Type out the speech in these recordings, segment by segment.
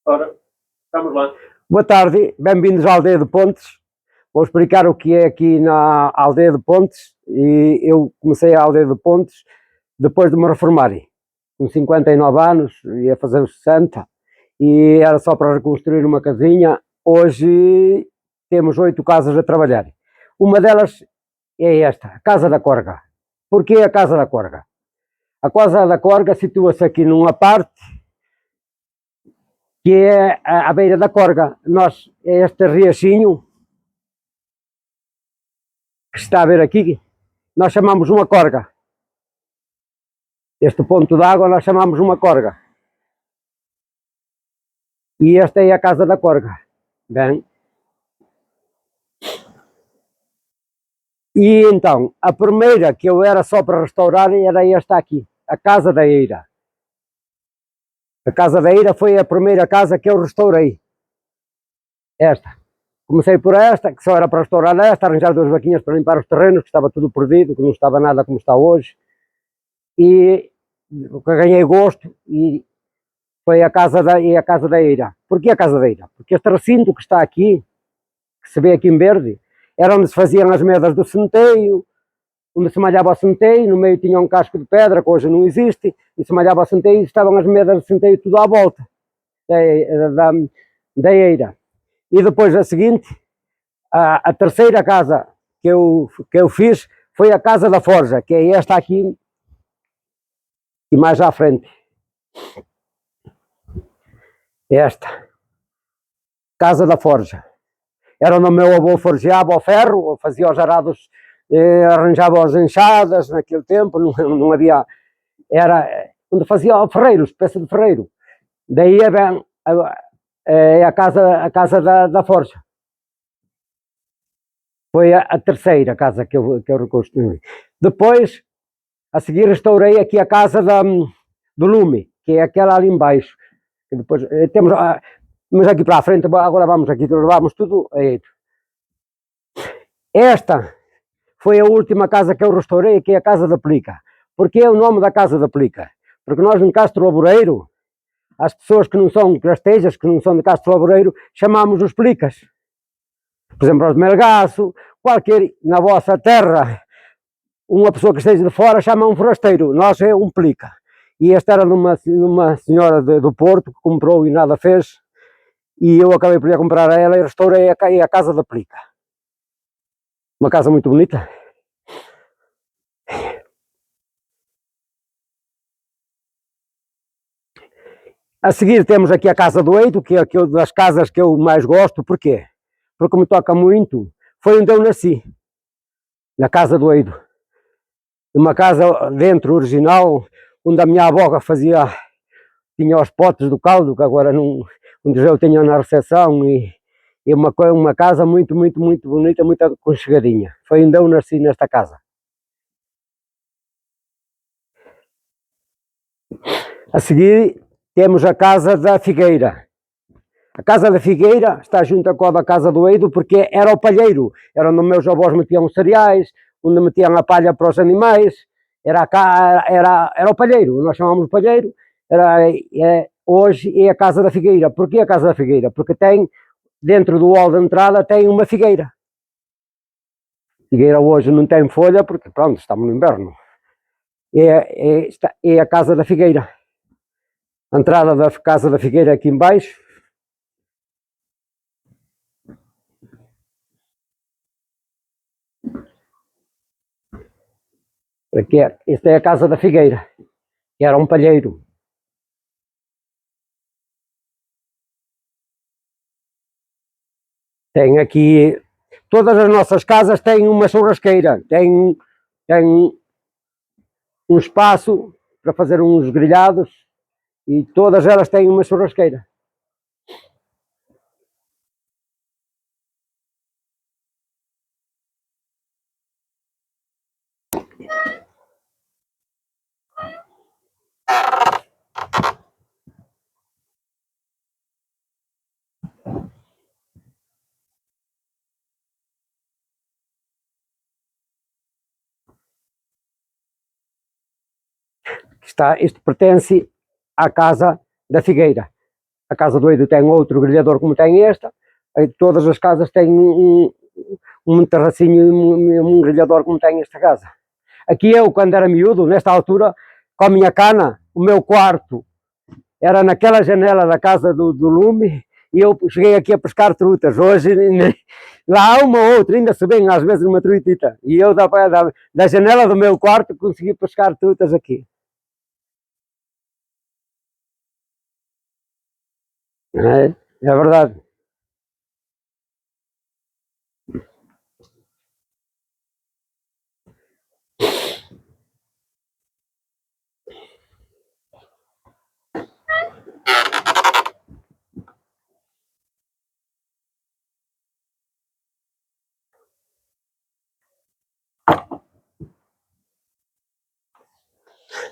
Ora, estamos lá. Boa tarde, bem-vindos à Aldeia de Pontes. Vou explicar o que é aqui na Aldeia de Pontes. E eu comecei a Aldeia de Pontes depois de me reformar, com 59 anos, ia fazer os 60, e era só para reconstruir uma casinha. Hoje temos 8 casas a trabalhar. Uma delas é esta, a Casa da Corga. Porquê a Casa da Corga? A Casa da Corga situa-se aqui numa parte que é à beira da Corga. Nós, este riachinho que está a ver aqui, nós chamamos uma corga. Este ponto d'água nós chamamos uma corga. E esta é a Casa da Corga. Bem. E então, a primeira que eu era só para restaurar era esta aqui, a Casa da Eira. A Casa da Eira foi a primeira casa que eu restaurei. Esta. Comecei por esta, que só era para restaurar esta, arranjar 2 vaquinhas para limpar os terrenos, que estava tudo perdido, que não estava nada como está hoje. E ganhei gosto e foi a Casa da Eira. Porquê a Casa da Eira? Porque este recinto que está aqui, que se vê aqui em verde, era onde se faziam as medas do centeio, onde se malhava o centeio, no meio tinha um casco de pedra, que hoje não existe, e se malhava o centeio e estavam as medas do centeio tudo à volta da Eira. E depois a seguinte, a terceira casa que eu fiz foi a Casa da Forja, que é esta aqui e mais à frente. Esta. Casa da Forja. Era onde o meu avô forjava o ferro, fazia os arados, arranjava as enxadas naquele tempo, não havia... Era onde fazia ferreiros, peça de ferreiro. Daí é a casa da Forja. Foi a terceira casa que eu reconstruí. Depois, a seguir, restaurei aqui a casa do Lume, que é aquela ali embaixo. E depois temos... Mas aqui para a frente, agora vamos aqui, vamos tudo. Esta foi a última casa que eu restaurei, que é a Casa da Plica. Porquê é o nome da Casa da Plica? Porque nós em Castro Laboreiro, as pessoas que não são crastejas, que não são de Castro Laboreiro, chamamos os Plicas. Por exemplo, os Melgaço, qualquer, na vossa terra, uma pessoa que esteja de fora chama um forasteiro, nós é um Plica. E esta era numa senhora do Porto que comprou e nada fez, e eu acabei por ir comprar a ela e restaurei a Casa da Plica. Uma casa muito bonita. A seguir temos aqui a Casa do Eido, que é das casas que eu mais gosto. Porquê? Porque me toca muito. Foi onde eu nasci, na Casa do Eido. Uma casa dentro, original, onde a minha avó tinha os potes do caldo, que agora não, onde eu tenho na recepção, e uma casa muito, muito, muito bonita, muito aconchegadinha. Foi onde eu nasci, nesta casa. A seguir temos a Casa da Figueira. A Casa da Figueira está junto com a da Casa do Eido, porque era o palheiro, era onde meus avós metiam os cereais, onde metiam a palha para os animais, era o palheiro, nós chamamos de palheiro. Hoje é a Casa da Figueira. Porquê a Casa da Figueira? Porque tem, dentro do hall de entrada, tem uma figueira. A figueira hoje não tem folha, porque pronto, estamos no inverno. É a Casa da Figueira. A entrada da Casa da Figueira aqui embaixo. Aqui esta é a Casa da Figueira, que era um palheiro. Tem aqui, todas as nossas casas têm uma churrasqueira, tem um espaço para fazer uns grelhados e todas elas têm uma churrasqueira. Isto pertence à Casa da Figueira. A casa do Eido tem outro grelhador como tem esta. Todas as casas têm um terracinho e um grelhador como tem esta casa. Aqui eu, quando era miúdo, nesta altura, com a minha cana, o meu quarto era naquela janela da casa do Lume, e eu cheguei aqui a pescar trutas. Hoje, lá há uma ou outra, ainda se vê às vezes uma trutita. E eu, da janela do meu quarto, consegui pescar trutas aqui. É verdade.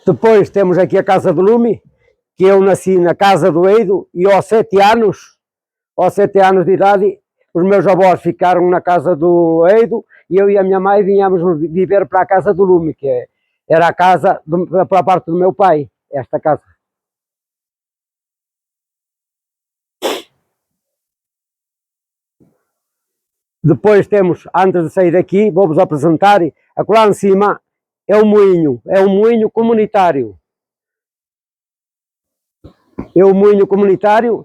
Depois temos aqui a casa do Lume, que eu nasci na casa do Eido, e aos 7 anos de idade, os meus avós ficaram na casa do Eido, e eu e a minha mãe vinhamos viver para a casa do Lume, que era a casa pela parte do meu pai, esta casa. Depois temos, antes de sair daqui, vou-vos apresentar, lá em cima é um moinho comunitário. É um moinho comunitário,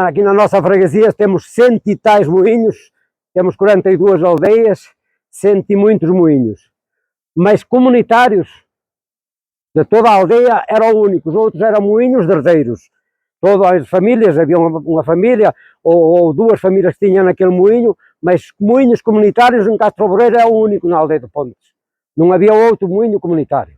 aqui na nossa freguesia temos 100 e tais moinhos, temos 42 aldeias, 100 e muitos moinhos. Mas comunitários, de toda a aldeia, era o único, os outros eram moinhos de herdeiros. Todas as famílias, havia uma família ou duas famílias que tinham naquele moinho, mas moinhos comunitários em Castro Obreiro é o único na aldeia de Pontes. Não havia outro moinho comunitário.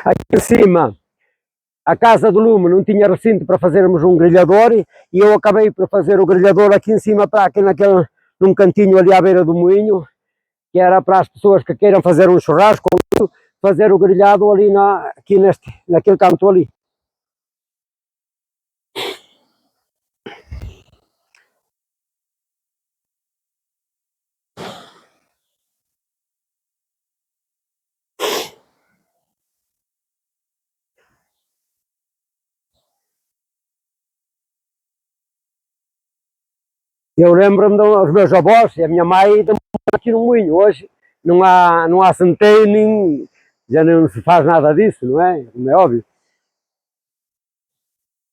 Aqui em cima, a casa do Lume não tinha recinto para fazermos um grelhador, e eu acabei por fazer o grelhador aqui em cima, num cantinho ali à beira do moinho, que era para as pessoas que queiram fazer um churrasco, fazer o grelhado ali aqui naquele canto ali. Eu lembro-me dos meus avós e a minha mãe aqui no moinho. Hoje não há centeio, nem, já não se faz nada disso, não é? Como é óbvio.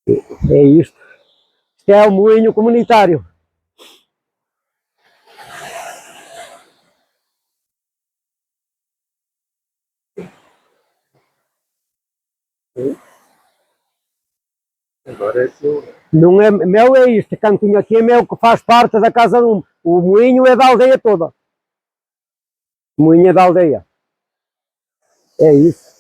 É isto. Isto é o moinho comunitário. Agora é seu. Não é meu, é isto. Este cantinho aqui é meu, que faz parte da casa do. O moinho é da aldeia toda. O moinho é da aldeia. É isso.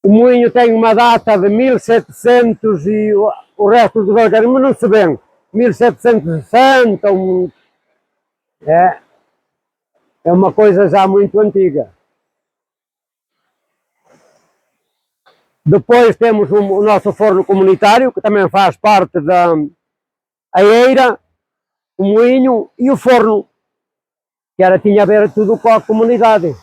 O moinho tem uma data de 1700 e o resto dos outros não se vê. 1760, é uma coisa já muito antiga. Depois temos o nosso forno comunitário, que também faz parte da eira, o moinho e o forno, tinha a ver tudo com a comunidade.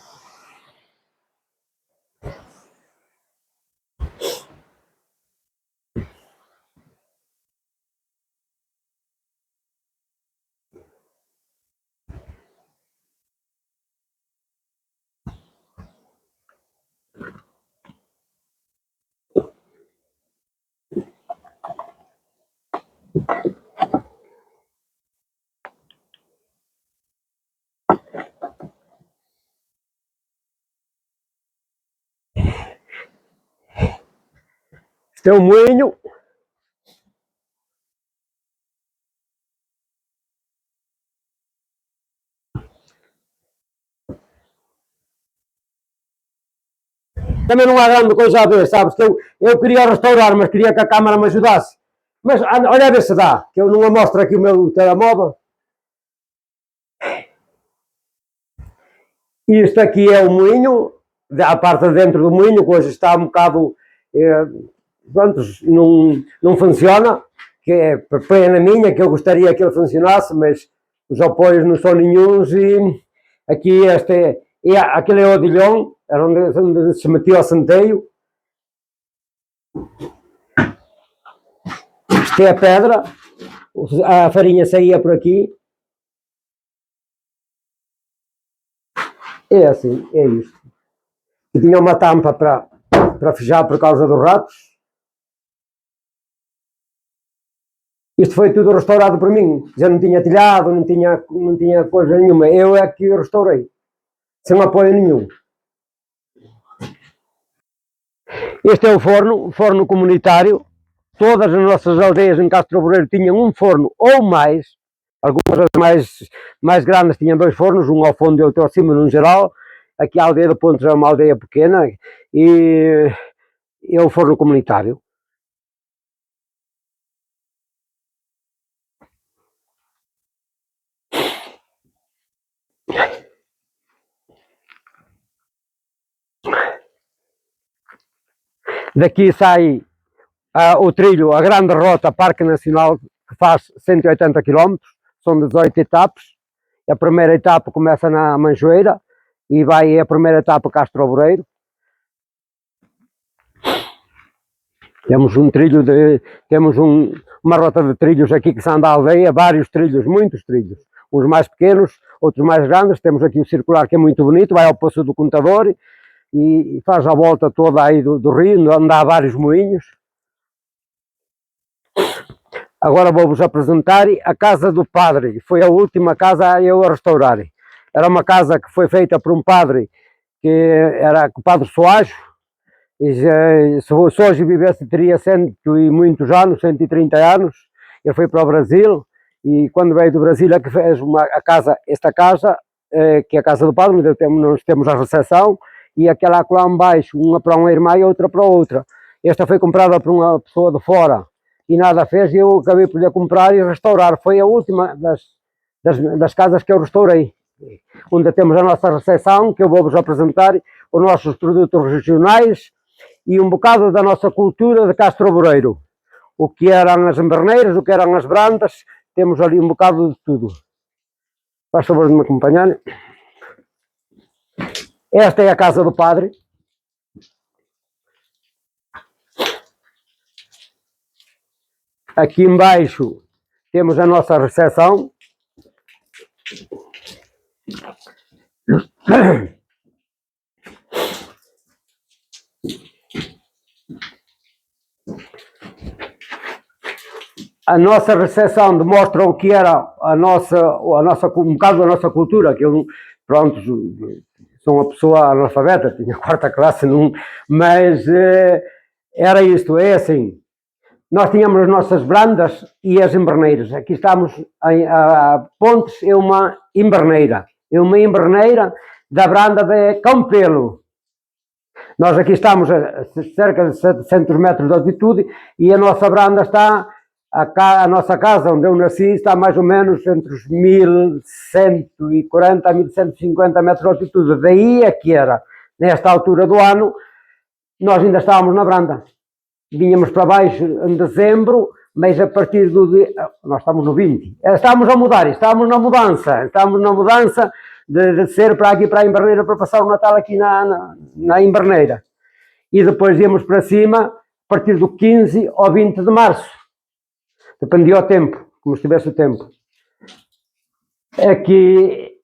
Este é o moinho. também não há grande coisa a ver, sabes, que eu queria restaurar, mas queria que a câmara me ajudasse. Mas olha a ver se dá, que eu não mostro aqui o meu telemóvel. Isto aqui é o moinho, a parte de dentro do moinho, que hoje está um bocado, pronto, não funciona, que é pena minha, que eu gostaria que ele funcionasse, mas os apoios não são nenhuns e aqui aquele é o odilhão, era onde se metia o centeio. Isto é a pedra, a farinha saía por aqui. É assim, é isto. E tinha uma tampa para fechar por causa dos ratos. Isto foi tudo restaurado por mim. Já não tinha telhado, não tinha coisa nenhuma. Eu é que restaurei, sem apoio nenhum. Este é o forno comunitário. Todas as nossas aldeias em Castro Oboreiro tinham um forno ou mais. Algumas mais grandes tinham 2 fornos, um ao fundo e outro ao cima, no geral. Aqui a aldeia de Pontes é uma aldeia pequena e é o forno comunitário. Daqui sai o trilho, a grande rota Parque Nacional, que faz 180 km, são 18 etapas. A primeira etapa começa na Manjoeira e vai a primeira etapa Castro Oboreiro. Temos um trilho uma rota de trilhos aqui que são da aldeia, vários trilhos, muitos trilhos, uns mais pequenos, outros mais grandes. Temos aqui o circular, que é muito bonito, vai ao Poço do Contador e faz a volta toda aí do rio, onde há vários moinhos. Agora vou-vos apresentar a casa do padre, foi a última casa a eu a restaurar. Era uma casa que foi feita por um padre, que era o padre Soares, e se hoje vivesse teria 100 e muitos anos, 130 anos. Ele foi para o Brasil e quando veio do Brasil é que fez esta casa, que é a casa do padre, onde nós temos a recepção, e aquela lá embaixo, uma para uma irmã e outra para outra. Esta foi comprada por uma pessoa de fora e nada fez, e eu acabei por lhe comprar e restaurar. Foi a última das casas que eu restaurei, onde temos a nossa recepção, que eu vou-vos apresentar os nossos produtos regionais e um bocado da nossa cultura de Castro Oboreiro. O que eram as emberneiras, o que eram as brandas, temos ali um bocado de tudo. Faz favor de me acompanhar. Esta é a casa do padre. Aqui embaixo temos a nossa recepção. A nossa recepção demonstra o que era um bocado da nossa cultura, que eu, pronto, sou uma pessoa analfabeta, tinha 4ª classe, mas era isto, é assim. Nós tínhamos as nossas brandas e as emberneiras. Aqui estamos a Pontes, é uma emberneira. É uma emberneira da branda de Campelo. Nós aqui estamos a cerca de 700 metros de altitude e a nossa branda está, a nossa casa onde eu nasci, está mais ou menos entre os 1140 a 1150 metros de altitude. Daí é que era, nesta altura do ano, nós ainda estávamos na branda. Vinhamos para baixo em dezembro, mas a partir do dia... Nós estamos no 20. Estamos a mudar, estamos na mudança de ser para aqui, para a Emberneira, para passar o Natal aqui na Emberneira. E depois íamos para cima, a partir do 15 ao 20 de março. Dependia do tempo, como estivesse o tempo. Aqui...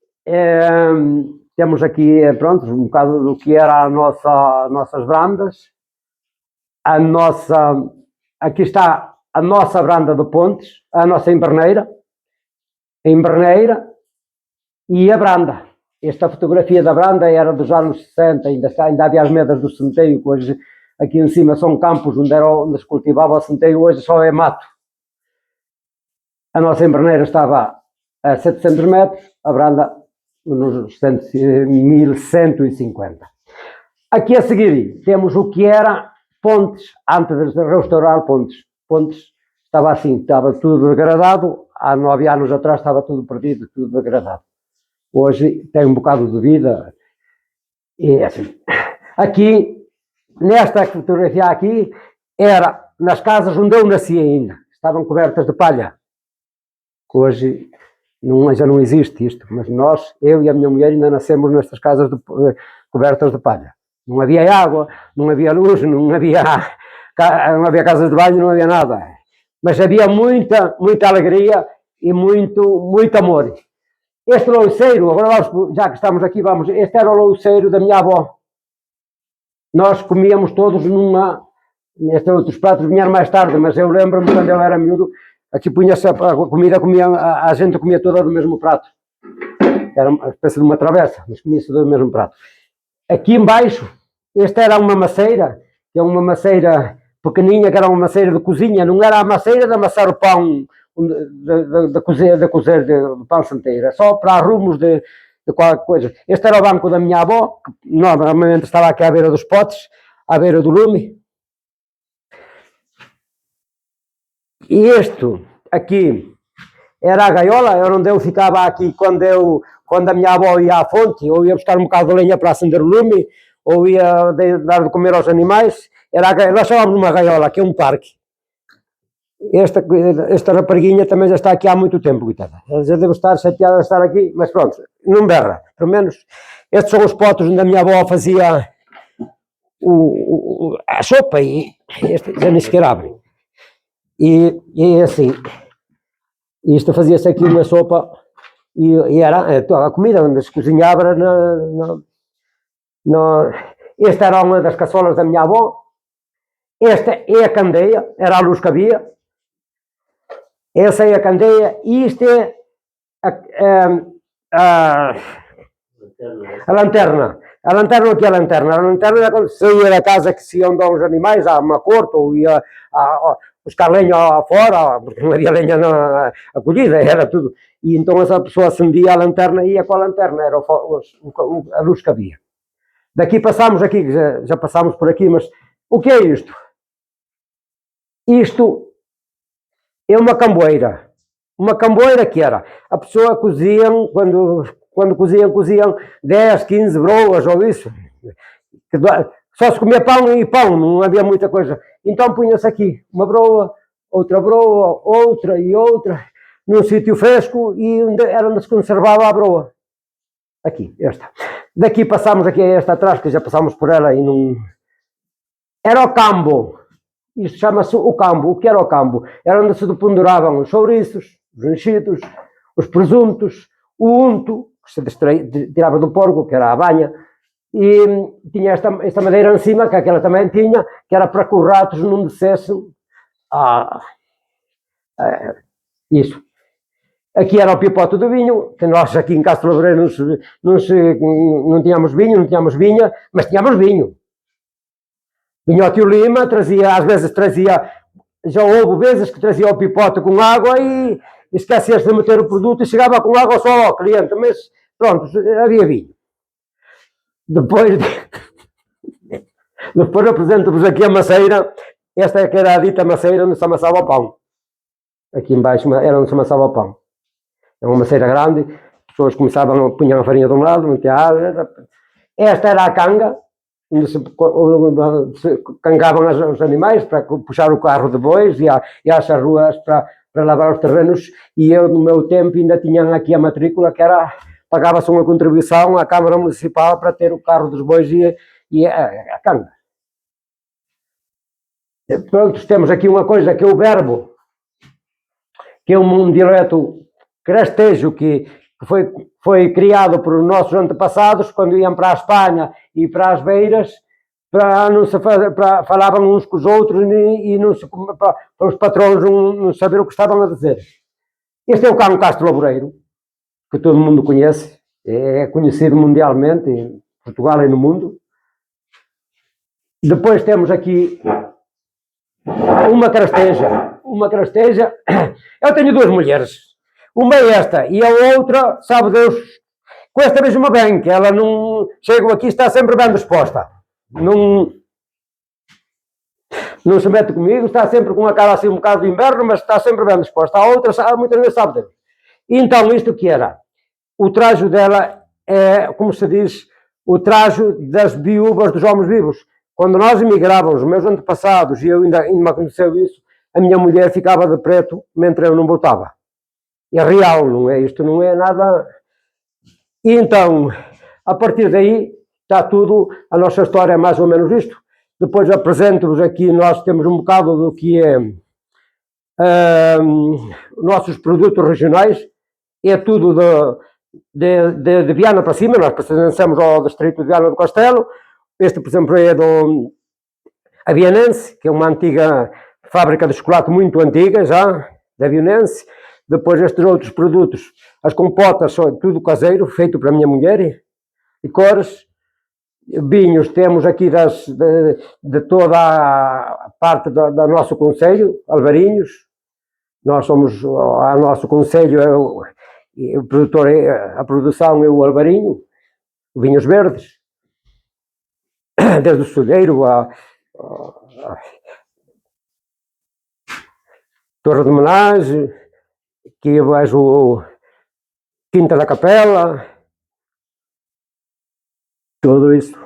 temos aqui, pronto, um bocado do que era nossas brandas. Aqui está a nossa branda de Pontes, a nossa emberneira, a emberneira e a branda. Esta fotografia da branda era dos anos 60, ainda havia as medas do centeio, que hoje aqui em cima são campos onde se cultivava o centeio, hoje só é mato. A nossa emberneira estava a 700 metros, a branda nos 1150. Aqui a seguir temos o que era Pontes, antes de restaurar Pontes. Pontes estava assim, estava tudo degradado, há 9 anos atrás estava tudo perdido, tudo degradado. Hoje tem um bocado de vida e assim. Aqui, nesta fotografia aqui, era nas casas onde eu nasci ainda, estavam cobertas de palha. Hoje já não existe isto, mas nós, eu e a minha mulher, ainda nascemos nestas casas cobertas de palha. Não havia água, não havia luz, não havia casas de banho, não havia nada. Mas havia muita alegria e muito amor. Este louceiro, agora vamos, já que estamos aqui, vamos, este era o louceiro da minha avó. Nós comíamos todos estes outros pratos vieram mais tarde, mas eu lembro-me quando eu era miúdo, aqui punha-se a comida, a gente comia toda do mesmo prato. Era uma espécie de uma travessa, mas comia-se do mesmo prato. Aqui embaixo, esta era uma maceira, que é uma maceira pequeninha, que era uma maceira de cozinha, não era a maceira de amassar o pão, de cozer de pão santeiro, só para arrumos de qualquer coisa. Este era o banco da minha avó, que normalmente estava aqui à beira dos potes, à beira do lume. E isto aqui era a gaiola, era onde eu ficava aqui quando a minha avó ia à fonte, ou ia buscar um bocado de lenha para acender o lume, ou ia dar de comer aos animais. Nós chamávamos uma gaiola, que é um parque. Esta rapariguinha também já está aqui há muito tempo, coitada. Já devo estar chateada de estar aqui, mas pronto, não berra, pelo menos. Estes são os potes onde a minha avó fazia a sopa, e este já nem sequer abre. E assim, isto fazia-se aqui uma sopa, e era toda a comida onde se cozinhava. Esta era uma das caçolas da minha avó. Esta é a candeia, era a luz que havia. Essa é a candeia, e isto é a lanterna. A lanterna, o que é a lanterna? A lanterna era quando se ia da casa que se iam dar os animais a uma corte, ou ia buscar lenha fora, porque não havia lenha acolhida, era tudo. E então essa pessoa acendia a lanterna e ia com a lanterna, era a luz que havia. Daqui passámos aqui, já passámos por aqui, mas o que é isto? Isto é uma camboeira. Uma camboeira que era, a pessoa coziam, quando coziam 10, 15 broas ou isso. Só se comia pão e pão, não havia muita coisa. Então punha-se aqui uma broa, outra e outra, num sítio fresco, e era onde se conservava a broa. Aqui, esta. Daqui passámos aqui a esta atrás, que já passámos por ela e não... Era o cambo. Isto chama-se o cambo. O que era o cambo? Era onde se deponduravam os chouriços, os enchidos, os presuntos, o unto, que se tirava do porco, que era a banha, e tinha esta madeira em cima, que aquela também tinha, que era para que os ratos não descessem. Isso. Aqui era o pipote do vinho, que nós aqui em Castro Laboreiro não tínhamos vinho, não tínhamos vinha, mas tínhamos vinho. Vinha o tio Lima, às vezes trazia, já houve vezes que trazia o pipote com água e esquecia-se de meter o produto e chegava com água só ao cliente, mas pronto, havia vinho. Depois apresento-vos aqui a maceira. Esta é que era a dita maceira onde se amassava o pão. Aqui embaixo era onde se amassava o pão. É uma maceira grande, as pessoas punham a farinha de um lado, metiam a água. Esta era a canga, onde se cangavam os animais para puxar o carro de bois e às ruas para lavar os terrenos. E eu, no meu tempo, ainda tinha aqui a matrícula, que era, pagava-se uma contribuição à Câmara Municipal para ter o carro dos bois e a canga. Pronto, temos aqui uma coisa que é o verbo, que é um dialeto crastejo que foi criado por nossos antepassados quando iam para a Espanha e para as beiras, falavam uns com os outros e para os patrões não saber o que estavam a dizer. Este é o Cão Castro Laboreiro, que todo mundo conhece, é conhecido mundialmente, em Portugal e no mundo. Depois temos aqui uma crasteja. Eu tenho duas mulheres. Uma é esta e a outra, sabe Deus, com esta mesma bem, que ela não... Chego aqui, está sempre bem disposta. não se mete comigo, está sempre com uma cara assim um bocado de inverno, mas está sempre bem disposta. A outra, muitas vezes sabe Deus. Então, isto que era? O trajo dela é, como se diz, o trajo das viúvas dos homens vivos. Quando nós emigrávamos, meus antepassados, e eu ainda me aconteceu isso, a minha mulher ficava de preto, mentre eu não voltava. É real, não é? Isto não é nada... E então, a partir daí, está tudo, a nossa história é mais ou menos isto. Depois apresento-vos aqui, nós temos um bocado do que é nossos produtos regionais, é tudo de Viana para cima, nós pertencemos ao distrito de Viana do Castelo. Este, por exemplo, é do Avianense, que é uma antiga fábrica de chocolate muito antiga já, da Avianense. Depois estes outros produtos, as compotas, são tudo caseiro, feito para a minha mulher, licores. Vinhos temos aqui de toda a parte do nosso concelho, Alvarinhos. Nós somos, o nosso concelho é o produtor, a produção é o Alvarinho, vinhos verdes, desde o Solheiro a Torre de Menage, aqui vejo Quinta da Capela, tudo isso.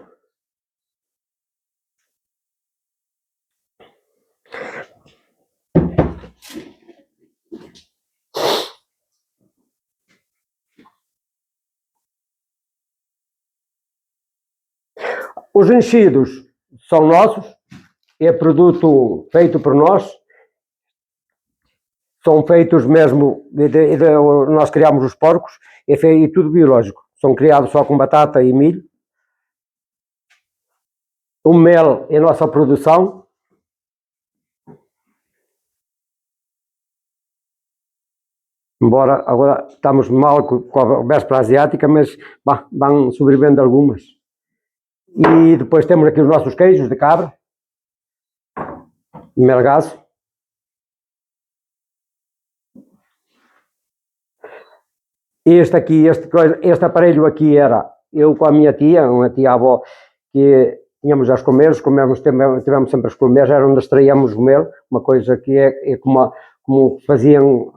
Os enchidos são nossos, é produto feito por nós, são feitos mesmo, nós criamos os porcos, é feito tudo biológico, são criados só com batata e milho. O mel é a nossa produção. Embora agora estamos mal com a véspera asiática, mas vão sobrevivendo algumas. E depois temos aqui os nossos queijos de cabra, melgaço. Este aparelho aqui era eu com a minha tia, uma tia-avó, que tínhamos as colmeias, tivemos sempre as colmeias, era onde extraíamos o mel, uma coisa que é como faziam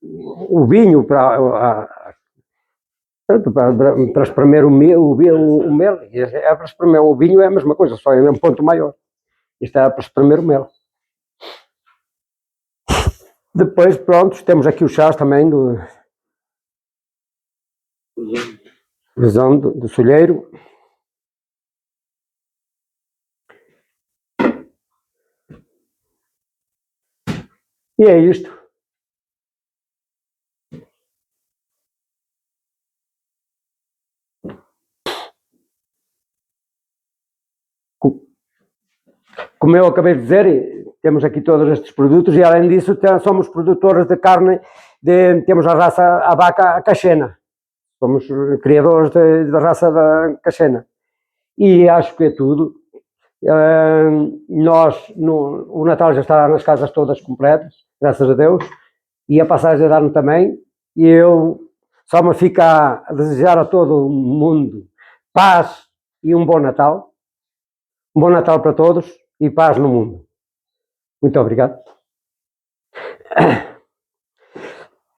o vinho para espremer o mel, é para espremer o vinho, é a mesma coisa, só é um ponto maior. Isto era para espremer o mel. Depois, pronto, temos aqui os chás também do Solheiro. E é isto. Como eu acabei de dizer, temos aqui todos estes produtos e, além disso, somos produtores de carne, temos a raça, a vaca cachena. Somos criadores da raça da cachena. E acho que é tudo. O Natal já está nas casas todas completas, graças a Deus, e a passagem de ano também. E eu só me fica a desejar a todo o mundo paz e um bom Natal. Um bom Natal para todos e paz no mundo. Muito obrigado.